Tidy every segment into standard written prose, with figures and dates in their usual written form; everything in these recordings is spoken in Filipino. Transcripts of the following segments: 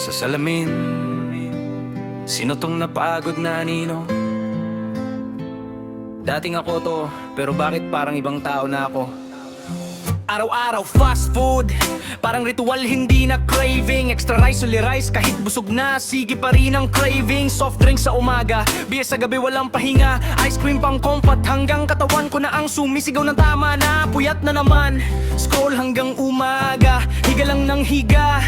sa salamin. Sino tong napagod na nino? Dating ako to, pero bakit parang ibang tao na ako? Araw-araw fast food, parang ritual hindi na craving. Extra rice, uli rice, kahit busog na, sige pa rin ang craving. Soft drink sa umaga, beer sa gabi walang pahinga. Ice cream pang kompat, hanggang katawan ko na ang sumisigaw ng tama na. Puyat na naman, scroll hanggang umaga, higa lang ng higa.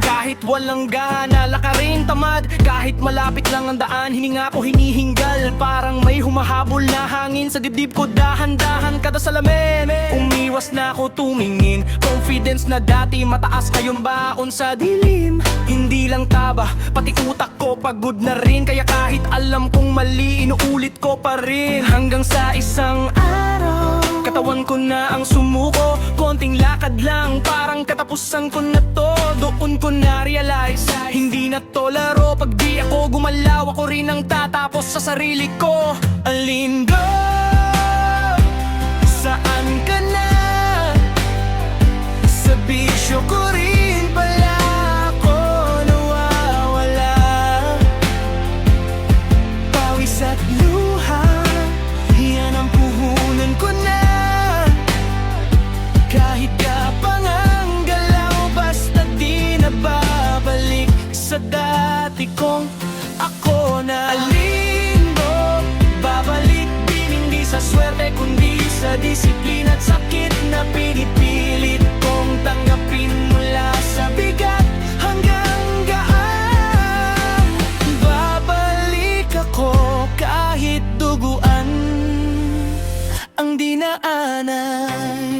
Kahit walang gana, lakarin tamad. Kahit malapit lang ang daan, hininga ko hinihinggal. Parang may humahabol na hangin sa dibdib ko, dahan-dahan kada salamin. Umiwas na ako tumingin, confidence na dati mataas ngayong baon sa dilim. Hindi lang taba, pati utak ko pagod na rin. Kaya kahit alam kong mali, inuulit ko pa rin. Hanggang sa isang araw, katawan ko na ang sumuko. Konting lakad lang, parang katapusan ko na to. Doon ko na-realize, hindi na to laro. Pag di ako gumalaw, ako rin ang tatapos sa sarili ko. Alindo, saan ka na? Sa bisyo ko rin pala ako nawawala. Pawis at luha, yan ang puhunan ko na. Kahit kapang ang galaw, basta di na babalik sa dati kong ako na. Alindo, babalik din hindi sa swerte kundi sa disiplina at sakit na pinipilit kong tanggapin mula sa bigat hanggang gaan. Babalik ako kahit duguan ang dinaanan.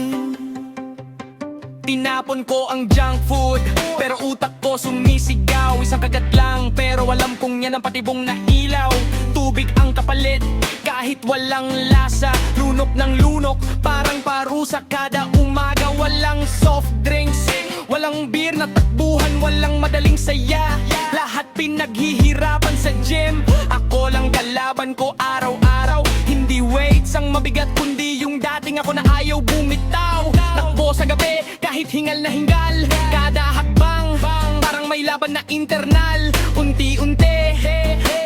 Tinapon ko ang junk food, pero utak ko sumisigaw. Isang kagat lang, pero alam kong yan ang patibong na ilaw. Tubig ang kapalit, kahit walang lasa. Lunok ng lunok, parang parusa kada umaga. Walang soft drinks, walang beer na takbuhan, walang madaling saya. Lahat pinaghihirapan sa gym, ako lang kalaban ko araw-araw. Hindi weights ang mabigat, kundi yung dating ako na ayaw bumitaw. Takbo sa gabi, kahit hingal na hingal. Kada hakbang, parang may laban na internal. Unti-unti,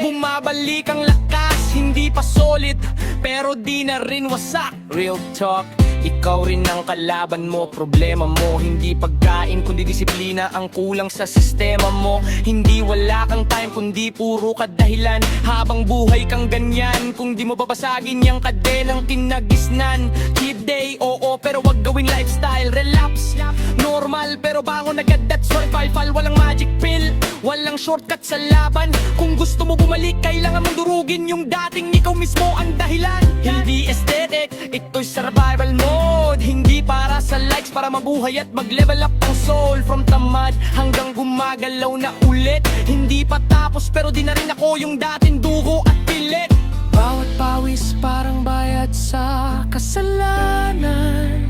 bumabalik ang lakas. Hindi pa solid, pero di na rin wasak. Real talk, ikaw rin ang kalaban mo. Problema mo, hindi pagkain kundi disiplina ang kulang sa sistema mo. Hindi wala kang time kundi puro kadahilan. Habang buhay kang ganyan, kung di mo babasagin yung kadenang kinagisnan. Cheat day, oo, pero wag gawing lifestyle. Relapse, normal, pero bangon agad at survival. Walang magic pill, walang shortcut sa laban. Kung gusto mo bumalik, kailangan mong durugin yung dating ikaw mismo ang dahilan. Hindi aesthetic, ito'y survival mode. Hindi para sa likes, para mabuhay at mag-level up ang soul. From tamad hanggang gumagalaw na ulit. Hindi pa tapos pero di na rin ako yung dating dugo at pilit. Bawat pawis parang bayad sa kasalanan.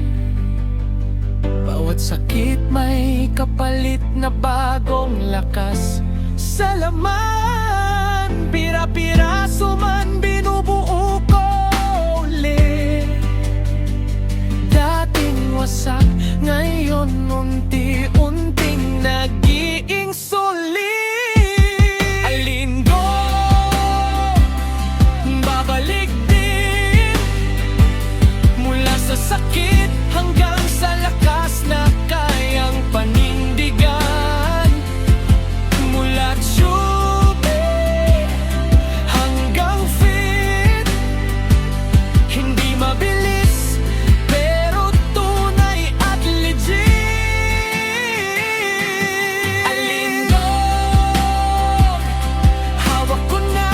Bawat sakit may kapalit na bagong lakas sa laman. Pira-piraso man binubuo ko ulit. Dating wasak, ngayon unti-unting nagiging sulit. Alindo, babalik din mula sa sakit hanggang sa lakas na kayang panindigan. Mula chubby hanggang fit, hindi mabilis pero tunay at legit. Alindo, hawak ko na,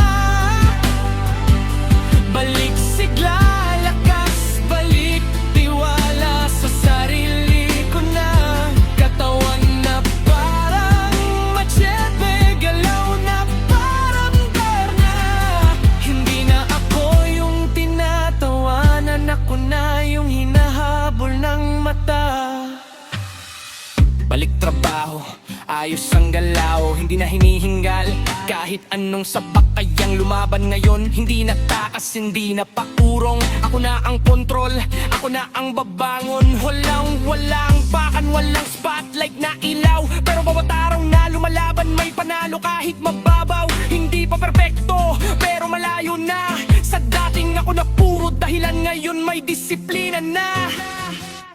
balik sigla, lakas, balik tiwala sa sarili ko na. Katawan na parang machete, galaw na parang karna. Hindi na ako yung tinatawanan, ako na yung hinahabol ng mata. Balik trabaho, ayos ang galaw, hindi na hinihingal. Kahit anong sabak kayang lumaban ngayon, hindi na takas, hindi na paurong. Ako na ang kontrol, ako na ang babangon. Walang pakan, walang spotlight na ilaw, pero bawat araw na lumalaban may Nananalo kahit mababaw, hindi pa perpekto, pero malayo na. Sa dating ako na puro dahilan, ngayon may disiplina na.